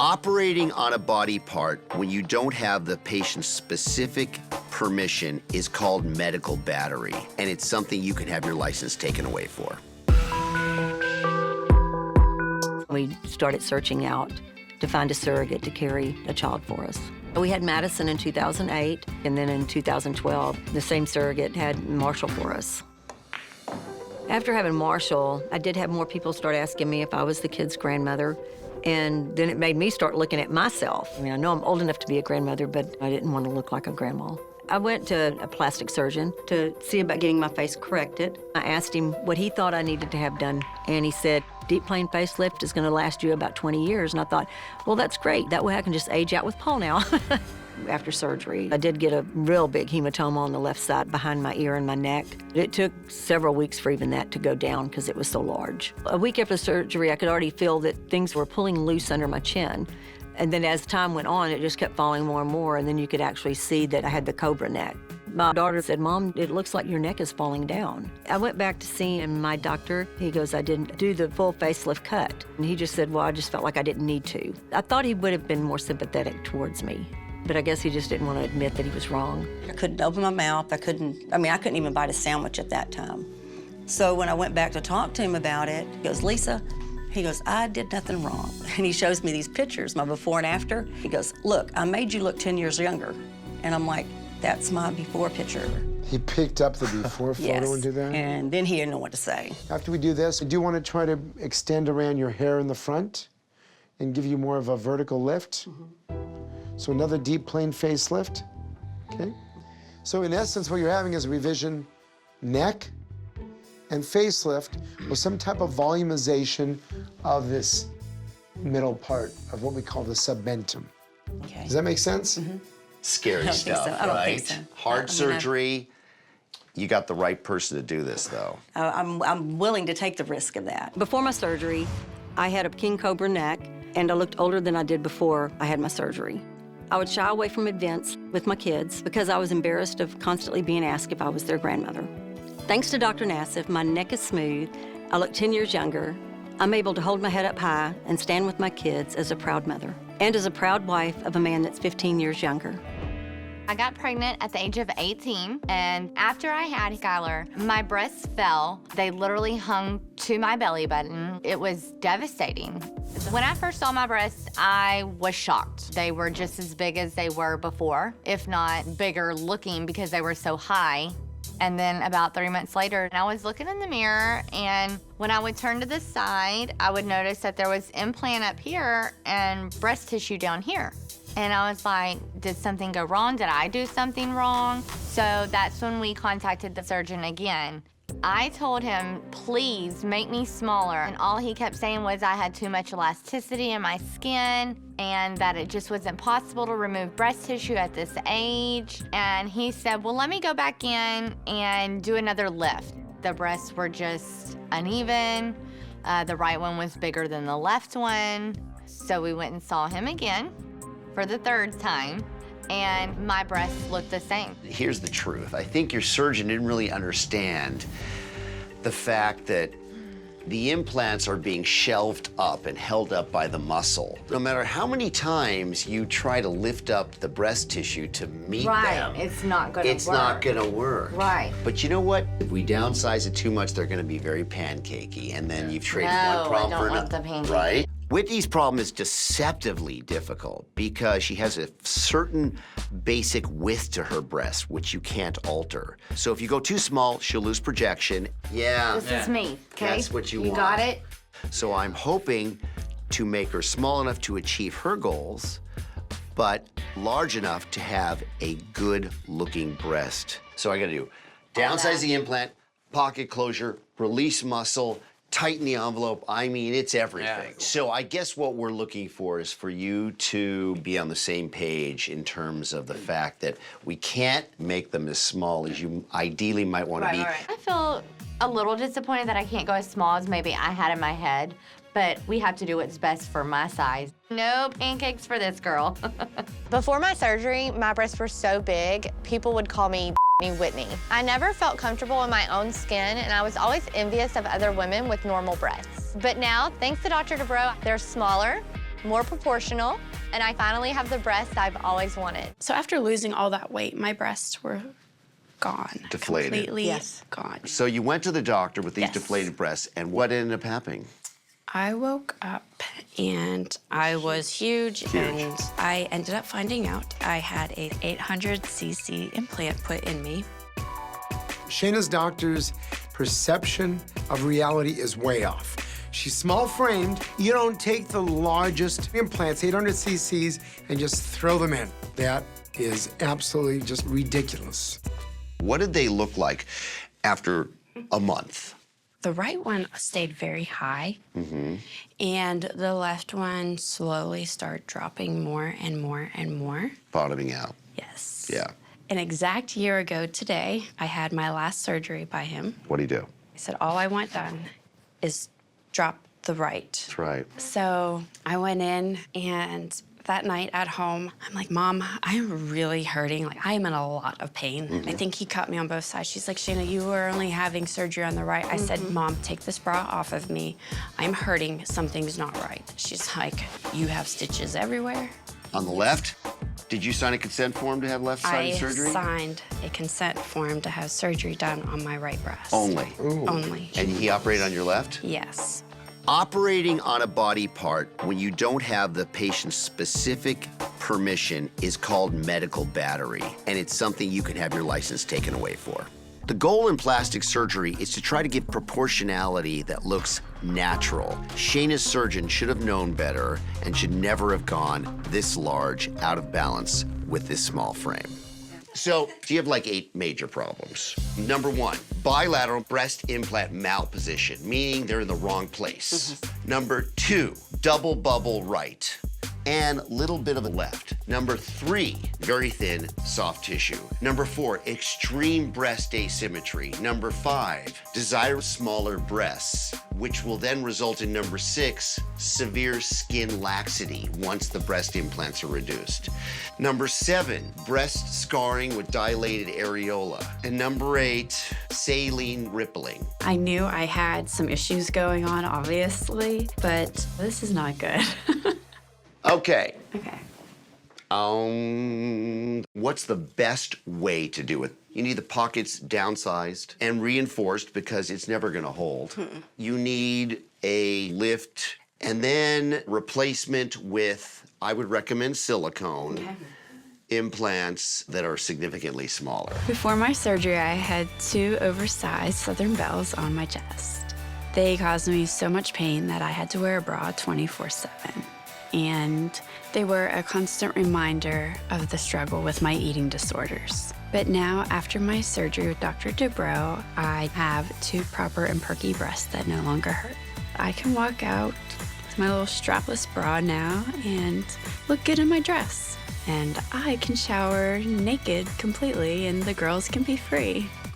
Operating on a body part when you don't have the patient's specific permission is called medical battery, and it's something you can have your license taken away for. We started searching out to find a surrogate to carry a child for us. We had Madison in 2008, and then in 2012, the same surrogate had Marshall for us. After having Marshall, I did have more people start asking me if I was the kid's grandmother, and then it made me start looking at myself. I mean, I know I'm old enough to be a grandmother, but I didn't want to look like a grandma. I went to a plastic surgeon to see about getting my face corrected. I asked him what he thought I needed to have done, and he said, deep plane facelift is going to last you about 20 years. And I thought, well, that's great. That way I can just age out with Paul now. After surgery, I did get a real big hematoma on the left side behind my ear and my neck. It took several weeks for even that to go down because it was so large. A week after surgery, I could already feel that things were pulling loose under my chin. And then as time went on, it just kept falling more and more, and then you could actually see that I had the cobra neck. My daughter said, Mom, it looks like your neck is falling down. I went back to seeing my doctor. He goes, I didn't do the full facelift cut. And he just said, well, I just felt like I didn't need to. I thought he would have been more sympathetic towards me, but I guess he just didn't want to admit that he was wrong. I couldn't open my mouth. I couldn't even bite a sandwich at that time. So when I went back to talk to him about it, he goes, Lisa, he goes, I did nothing wrong. And he shows me these pictures, my before and after. He goes, look, I made you look 10 years younger. And I'm like, that's my before picture. He picked up the before photo Yes. and did that? And then he didn't know what to say. After we do this, I do want to try to extend around your hair in the front and give you more of a vertical lift. So another deep plane facelift, okay? So in essence, what you're having is a revision neck and facelift with some type of volumization of this middle part of what we call the submentum. Okay. Does that make sense? Scary stuff, so. I don't right? think so. Hard surgery. You got the right person to do this, though. I'm willing to take the risk of that. Before my surgery, I had a king cobra neck, and I looked older than I did before I had my surgery. I would shy away from events with my kids because I was embarrassed of constantly being asked if I was their grandmother. Thanks to Dr. Nassif, my neck is smooth, I look 10 years younger, I'm able to hold my head up high and stand with my kids as a proud mother, and as a proud wife of a man that's 15 years younger. I got pregnant at the age of 18, and after I had Skylar, my breasts fell. They literally hung to my belly button. It was devastating. When I first saw my breasts, I was shocked. They were just as big as they were before, if not bigger looking because they were so high. And then about 3 months later, I was looking in the mirror, and when I would turn to the side, I would notice that there was implant up here and breast tissue down here. And I was like, did something go wrong? Did I do something wrong? So that's when we contacted the surgeon again. I told him, please make me smaller. And all he kept saying was I had too much elasticity in my skin and that it just wasn't possible to remove breast tissue at this age. And he said, well, let me go back in and do another lift. The breasts were just uneven. The right one was bigger than the left one. So we went and saw him again for the third time, and my breasts looked the same. Here's the truth. I think your surgeon didn't really understand the fact that the implants are being shelved up and held up by the muscle. No matter how many times you try to lift up the breast tissue to meet them, it's not gonna work. it's not gonna work. Right. But you know what? If we downsize it too much, they're gonna be very pancakey, and then you've traded one problem I for don't want another. the pancake. Right? Whitney's problem is deceptively difficult because she has a certain basic width to her breast, which you can't alter. So if you go too small, she'll lose projection. Yeah. This is me, okay? That's what you want. You got it? So I'm hoping to make her small enough to achieve her goals, but large enough to have a good-looking breast. So I gotta do downsize the implant, pocket closure, release muscle, tighten the envelope. I mean, it's everything. Yeah. So I guess what we're looking for is for you to be on the same page in terms of the fact that we can't make them as small as you ideally might want to be. Right. I feel a little disappointed that I can't go as small as maybe I had in my head, but we have to do what's best for my size. No pancakes for this girl. Before my surgery, my breasts were so big, people would call me Whitney. I never felt comfortable in my own skin, and I was always envious of other women with normal breasts. But now, thanks to Dr. Dubrow, they're smaller, more proportional, and I finally have the breasts I've always wanted. So after losing all that weight, my breasts were gone. Deflated. Completely gone. So you went to the doctor with these Yes. deflated breasts, and what ended up happening? I woke up and I was huge, and I ended up finding out I had a 800cc implant put in me. Shayna's doctor's perception of reality is way off. She's small framed. You don't take the largest implants, 800 cc's, and just throw them in. That is absolutely just ridiculous. What did they look like after a month? The right one stayed very high, and the left one slowly started dropping more and more and more. Bottoming out. Yes. Yeah. An exact year ago today, I had my last surgery by him. What do you do? He said, all I want done is drop the right. That's right. So I went in, and that night at home, I'm like, Mom, I am really hurting. Like, I am in a lot of pain. I think he caught me on both sides. She's like, Shayna, you are only having surgery on the right. I said, Mom, take this bra off of me. I'm hurting. Something's not right. She's like, you have stitches everywhere. On the left, did you sign a consent form to have left-sided surgery? I signed a consent form to have surgery done on my right breast. Only. Only. And he operated on your left? Yes. Operating on a body part when you don't have the patient's specific permission is called medical battery, and it's something you can have your license taken away for. The goal in plastic surgery is to try to give proportionality that looks natural. Shayna's surgeon should have known better and should never have gone this large, out of balance with this small frame. So you have like 8 major problems. Number 1, bilateral breast implant malposition, meaning they're in the wrong place. Number 2, double bubble right and little bit of a left. Number 3, very thin, soft tissue. Number 4, extreme breast asymmetry. Number 5, desire smaller breasts, which will then result in number 6, severe skin laxity once the breast implants are reduced. Number 7, breast scarring with dilated areola. And number 8, saline rippling. I knew I had some issues going on, obviously, but this is not good. Okay. Okay. What's the best way to do it? You need the pockets downsized and reinforced because it's never gonna hold. You need a lift and then replacement with, I would recommend silicone implants that are significantly smaller. Before my surgery, I had 2 oversized Southern Bells on my chest. They caused me so much pain that I had to wear a bra 24/7. And they were a constant reminder of the struggle with my eating disorders. But now, after my surgery with Dr. Dubrow, I have 2 proper and perky breasts that no longer hurt. I can walk out with my little strapless bra now and look good in my dress. And I can shower naked completely, and the girls can be free.